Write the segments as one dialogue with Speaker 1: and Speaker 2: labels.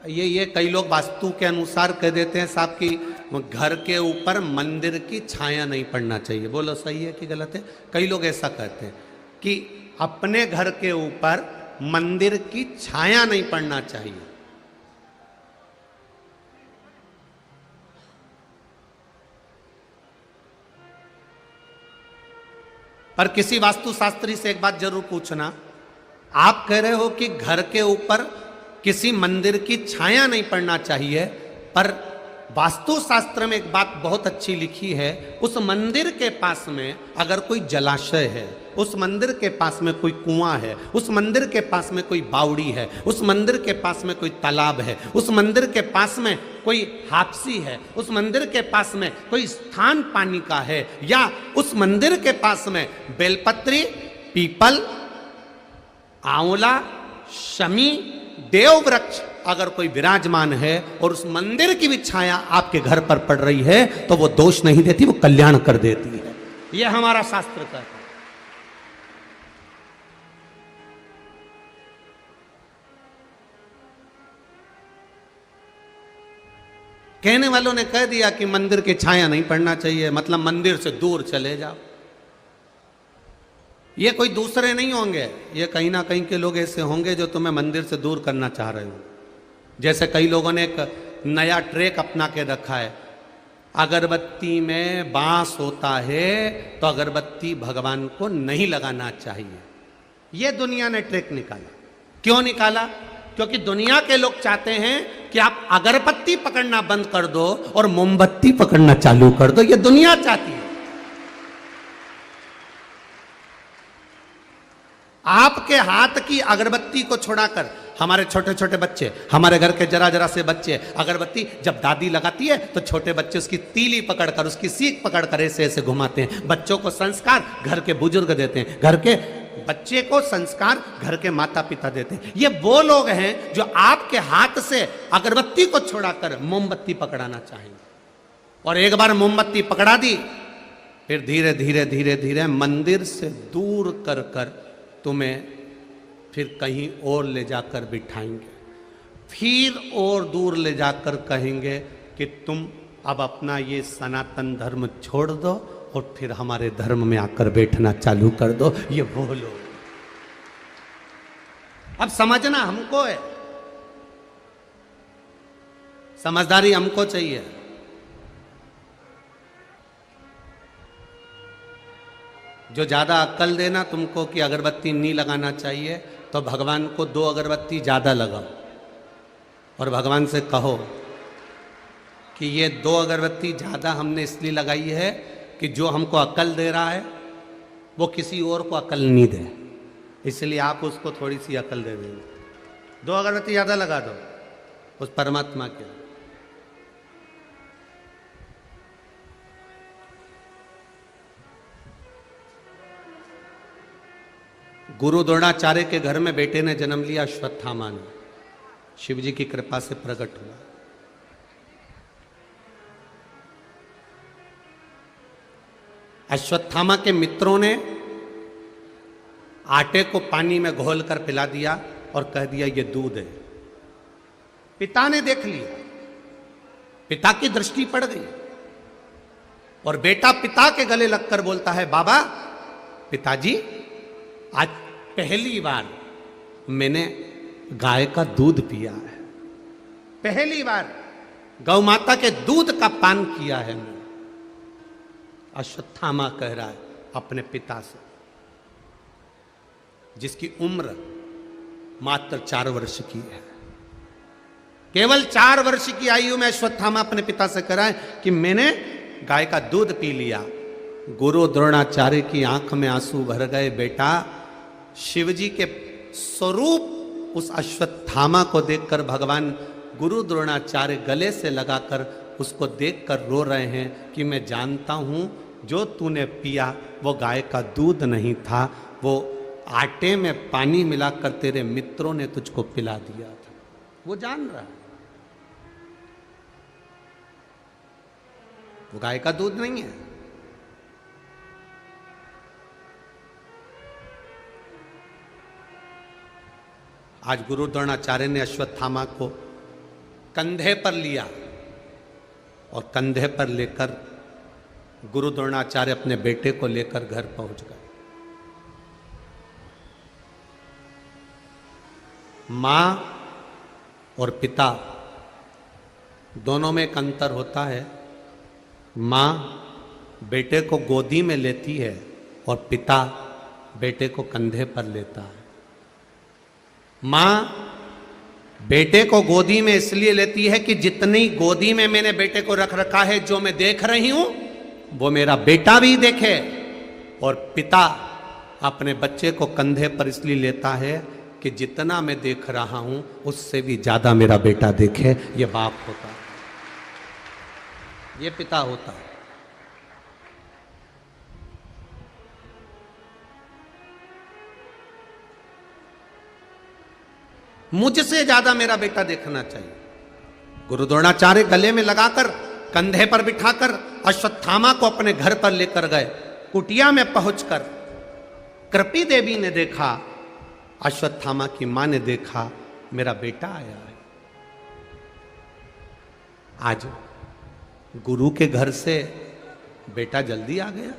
Speaker 1: ये कई लोग वास्तु के अनुसार कह देते हैं साहब कि घर के ऊपर मंदिर की छाया नहीं पड़ना चाहिए। बोलो सही है कि गलत है? कई लोग ऐसा कहते हैं कि अपने घर के ऊपर मंदिर की छाया नहीं पड़ना चाहिए। पर किसी वास्तुशास्त्री से एक बात जरूर पूछना, आप कह रहे हो कि घर के ऊपर किसी मंदिर की छाया नहीं पड़ना चाहिए, पर वास्तुशास्त्र में एक बात बहुत अच्छी लिखी है, उस मंदिर के पास में अगर कोई जलाशय है, उस मंदिर के पास में कोई कुआं है, उस मंदिर के पास में कोई बावड़ी है, उस मंदिर के पास में कोई तालाब है, उस मंदिर के पास में कोई हापसी है, उस मंदिर के पास में कोई स्थान पानी का है, या उस मंदिर के पास में बेलपत्री, पीपल, आंवला, शमी, देव वृक्ष अगर कोई विराजमान है और उस मंदिर की भी छाया आपके घर पर पड़ रही है तो वो दोष नहीं देती, वो कल्याण कर देती है। यह हमारा शास्त्र कहता है। कहने वालों ने कह दिया कि मंदिर की छाया नहीं पड़ना चाहिए, मतलब मंदिर से दूर चले जाओ। ये कोई दूसरे नहीं होंगे, ये कहीं ना कहीं के लोग ऐसे होंगे जो तुम्हें मंदिर से दूर करना चाह रहे हो। जैसे कई लोगों ने एक नया ट्रेक अपना के रखा है, अगरबत्ती में बांस होता है तो अगरबत्ती भगवान को नहीं लगाना चाहिए। ये दुनिया ने ट्रेक निकाला। क्यों निकाला? क्योंकि दुनिया के लोग चाहते हैं कि आप अगरबत्ती पकड़ना बंद कर दो और मोमबत्ती पकड़ना चालू कर दो। ये दुनिया चाहती है। आपके हाथ की अगरबत्ती को छुड़ाकर हमारे छोटे छोटे बच्चे, हमारे घर के जरा जरा से बच्चे, अगरबत्ती जब दादी लगाती है तो छोटे बच्चे उसकी तीली पकड़कर, उसकी सीख पकड़कर ऐसे ऐसे घुमाते हैं। बच्चों को संस्कार घर के बुजुर्ग देते हैं, घर के बच्चे को संस्कार घर के माता पिता देते हैं। ये वो लोग हैं जो आपके हाथ से अगरबत्ती को छुड़ाकर मोमबत्ती पकड़ाना चाहेंगे। और एक बार मोमबत्ती पकड़ा दी, फिर धीरे धीरे धीरे धीरे मंदिर से दूर कर कर तुम्हें फिर कहीं और ले जाकर बिठाएंगे, फिर और दूर ले जाकर कहेंगे कि तुम अब अपना ये सनातन धर्म छोड़ दो और फिर हमारे धर्म में आकर बैठना चालू कर दो। ये वो लोग। अब समझना हमको है, समझदारी हमको चाहिए। जो ज्यादा अक्ल देना तुमको कि अगरबत्ती नहीं लगाना चाहिए, तो भगवान को 2 अगरबत्ती ज्यादा लगाओ और भगवान से कहो कि ये 2 अगरबत्ती ज्यादा हमने इसलिए लगाई है कि जो हमको अक्ल दे रहा है वो किसी और को अक्ल नहीं दे, इसलिए आप उसको थोड़ी सी अक्ल दे देंगे। 2 अगरबत्ती ज्यादा लगा दो उस परमात्मा के। गुरु द्रोणाचार्य के घर में बेटे ने जन्म लिया, अश्वत्थामा ने। शिव जी की कृपा से प्रकट हुआ। अश्वत्थामा के मित्रों ने आटे को पानी में घोलकर पिला दिया और कह दिया ये दूध है। पिता ने देख लिया, पिता की दृष्टि पड़ गई और बेटा पिता के गले लगकर बोलता है, बाबा, पिताजी, आज पहली बार मैंने गाय का दूध पिया है, पहली बार गौ माता के दूध का पान किया है मैंने। अश्वत्थामा कह रहा है अपने पिता से, जिसकी उम्र मात्र 4 वर्ष की है। केवल 4 वर्ष की आयु में अश्वत्थामा अपने पिता से कह रहा है कि मैंने गाय का दूध पी लिया। गुरु द्रोणाचार्य की आंख में आंसू भर गए। बेटा, शिवजी के स्वरूप उस अश्वत्थामा को देखकर भगवान गुरु द्रोणाचार्य गले से लगाकर उसको देखकर रो रहे हैं कि मैं जानता हूं जो तूने पिया वो गाय का दूध नहीं था, वो आटे में पानी मिलाकर तेरे मित्रों ने तुझको पिला दिया था। वो जान रहा है वो गाय का दूध नहीं है। आज गुरु द्रोणाचार्य ने अश्वत्थामा को कंधे पर लिया और कंधे पर लेकर गुरु द्रोणाचार्य अपने बेटे को लेकर घर पहुंच गए। मां और पिता दोनों में एक अंतर होता है। मां बेटे को गोदी में लेती है और पिता बेटे को कंधे पर लेता है। मां बेटे को गोदी में इसलिए लेती है कि जितनी गोदी में मैंने बेटे को रख रखा है, जो मैं देख रही हूं वो मेरा बेटा भी देखे। और पिता अपने बच्चे को कंधे पर इसलिए लेता है कि जितना मैं देख रहा हूं उससे भी ज्यादा मेरा बेटा देखे। ये बाप होता है, ये पिता होता है। मुझसे ज्यादा मेरा बेटा देखना चाहिए। गुरु द्रोणाचार्य गले में लगाकर कंधे पर बिठाकर अश्वत्थामा को अपने घर पर लेकर गए। कुटिया में पहुंचकर कृपी देवी ने देखा, अश्वत्थामा की मां ने देखा, मेरा बेटा आया है। आज गुरु के घर से बेटा जल्दी आ गया।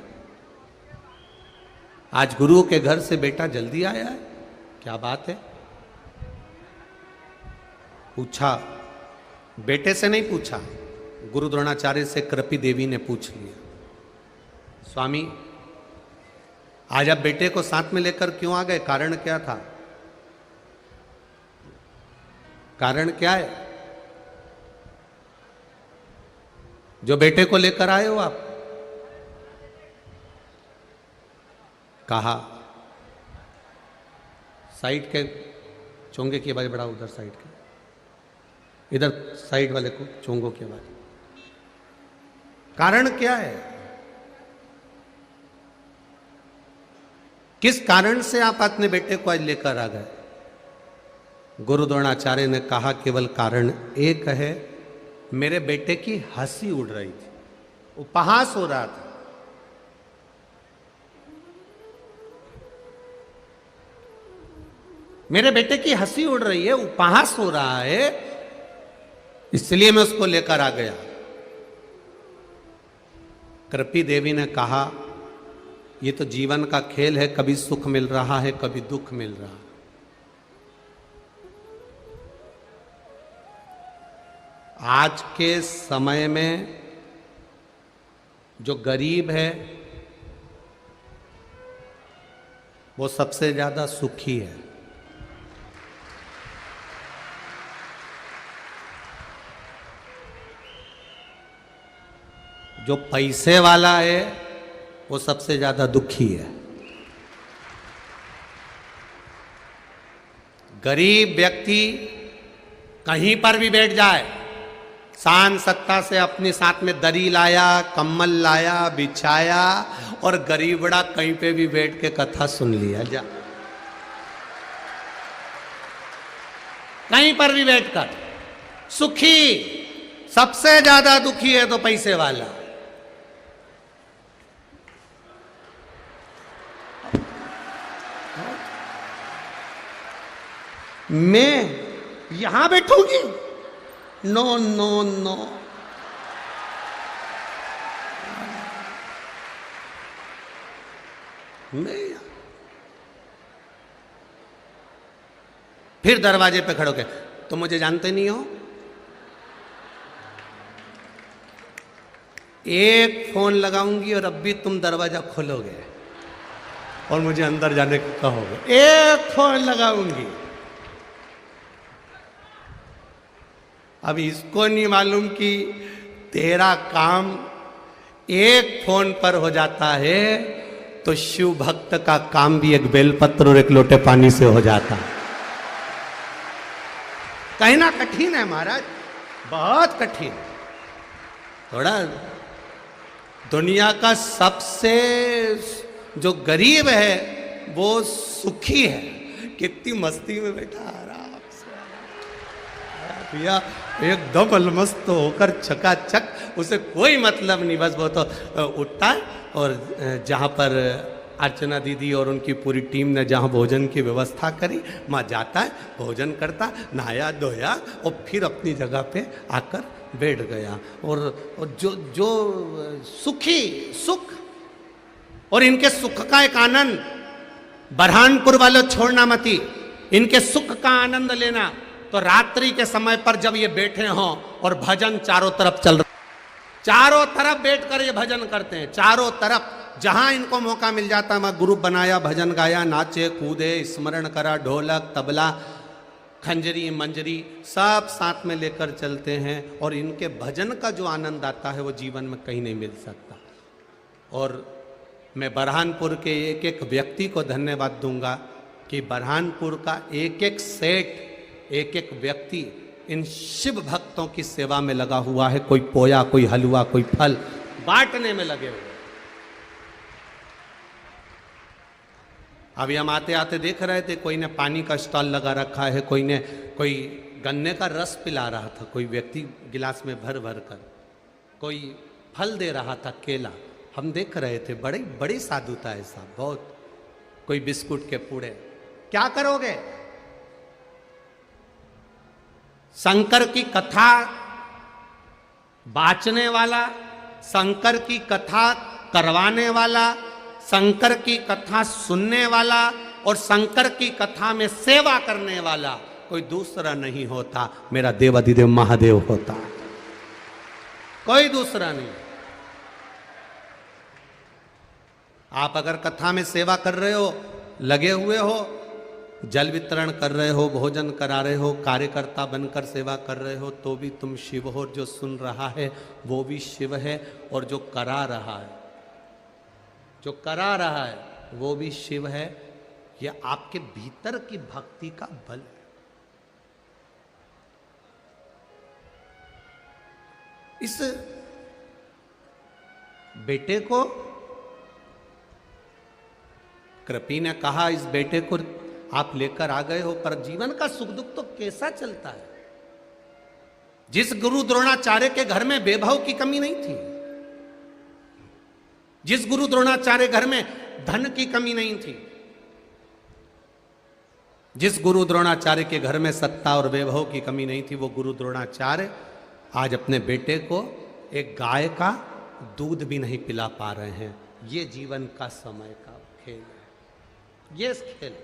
Speaker 1: आज गुरु के घर से बेटा जल्दी आया है, क्या बात है। पूछा, बेटे से नहीं पूछा, गुरु द्रोणाचार्य से कृपी देवी ने पूछ लिया, स्वामी आज आप बेटे को साथ में लेकर क्यों आ गए, कारण क्या था, कारण क्या है जो बेटे को लेकर आए हो आप। कहा, साइड के चोंगे की आवाज बढ़ाओ, उधर साइड के, इधर साइड वाले को चोंगों की आवाज। कारण क्या है, किस कारण से आप अपने बेटे को आज लेकर आ गए। गुरु द्रोणाचार्य ने कहा, केवल कारण एक है, मेरे बेटे की हंसी उड़ रही थी, उपहास हो रहा था। मेरे बेटे की हंसी उड़ रही है, उपहास हो रहा है, इसलिए मैं उसको लेकर आ गया। कृपी देवी ने कहा, ये तो जीवन का खेल है, कभी सुख मिल रहा है, कभी दुख मिल रहा है। आज के समय में जो गरीब है वो सबसे ज्यादा सुखी है। जो पैसे वाला है वो सबसे ज्यादा दुखी है। गरीब व्यक्ति कहीं पर भी बैठ जाए, शान सत्ता से अपने साथ में दरी लाया, कम्बल लाया, बिछाया, और गरीबड़ा कहीं पे भी बैठ के कथा सुन लिया, जा कहीं पर भी बैठकर सुखी। सबसे ज्यादा दुखी है तो पैसे वाला। मैं यहां बैठूंगी, नो नो नो, मैं फिर दरवाजे पे खड़े होके, तुम मुझे जानते नहीं हो, एक फोन लगाऊंगी और अब भी तुम दरवाजा खोलोगे और मुझे अंदर जाने को कहोगे। एक फोन लगाऊंगी। अब इसको नहीं मालूम कि तेरा काम एक फोन पर हो जाता है तो शिव भक्त का काम भी एक बेलपत्र और एक लोटे पानी से हो जाता है। कहना कठिन है महाराज, बहुत कठिन। थोड़ा दुनिया का सबसे जो गरीब है वो सुखी है, कितनी मस्ती में बैठा आराम से भैया, एकदम अलमस्त होकर चकाचक, उसे कोई मतलब नहीं, बस वो तो उठता है और जहाँ पर अर्चना दीदी और उनकी पूरी टीम ने जहाँ भोजन की व्यवस्था करी, वहाँ जाता है, भोजन करता, नहाया धोया और फिर अपनी जगह पे आकर बैठ गया। और जो सुखी सुख और इनके सुख का एक आनंद, बरहानपुर वालों छोड़ना मती, इनके सुख का आनंद लेना। तो रात्रि के समय पर जब ये बैठे हों और भजन चारों तरफ चल रहा, चारों तरफ बैठकर ये भजन करते हैं, चारों तरफ जहां इनको मौका मिल जाता, मैं ग्रुप बनाया, भजन गाया, नाचे कूदे, स्मरण करा, ढोलक तबला खंजरी मंजरी सब साथ में लेकर चलते हैं। और इनके भजन का जो आनंद आता है वो जीवन में कहीं नहीं मिल सकता। और मैं बरहानपुर के एक एक व्यक्ति को धन्यवाद दूंगा कि बरहानपुर का एक एक सेठ, एक एक व्यक्ति इन शिव भक्तों की सेवा में लगा हुआ है। कोई पोया, कोई हलवा, कोई फल बांटने में लगे हुए। अभी हम आते आते देख रहे थे, कोई ने पानी का स्टॉल लगा रखा है, कोई गन्ने का रस पिला रहा था, कोई व्यक्ति गिलास में भर भर कर, कोई फल दे रहा था, केला। हम देख रहे थे, बड़ी बड़ी साधुता है साहब, बहुत। कोई बिस्कुट के पूड़े। क्या करोगे? शंकर की कथा बाचने वाला, शंकर की कथा करवाने वाला, शंकर की कथा सुनने वाला और शंकर की कथा में सेवा करने वाला कोई दूसरा नहीं होता, मेरा देवाधिदेव महादेव होता, कोई दूसरा नहीं। आप अगर कथा में सेवा कर रहे हो, लगे हुए हो, जल वितरण कर रहे हो, भोजन करा रहे हो, कार्यकर्ता बनकर सेवा कर रहे हो, तो भी तुम शिव हो। जो सुन रहा है वो भी शिव है, और जो करा रहा है, जो करा रहा है वो भी शिव है। यह आपके भीतर की भक्ति का बल है। इस बेटे को कृपी ने कहा, इस बेटे को आप लेकर आ गए हो, पर जीवन का सुख दुख तो कैसा चलता है। जिस गुरु द्रोणाचार्य के घर में वैभव की कमी नहीं थी, जिस गुरु द्रोणाचार्य घर में धन की कमी नहीं थी, जिस गुरु द्रोणाचार्य के घर में सत्ता और वैभव की कमी नहीं थी, वो गुरु द्रोणाचार्य आज अपने बेटे को एक गाय का दूध भी नहीं पिला पा रहे हैं। ये जीवन का समय का खेल है, ये खेल।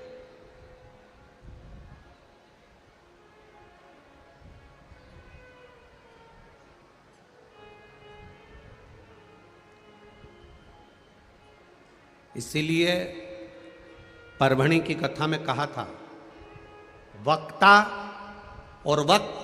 Speaker 1: इसीलिए परभणी की कथा में कहा था, वक्ता और वक्त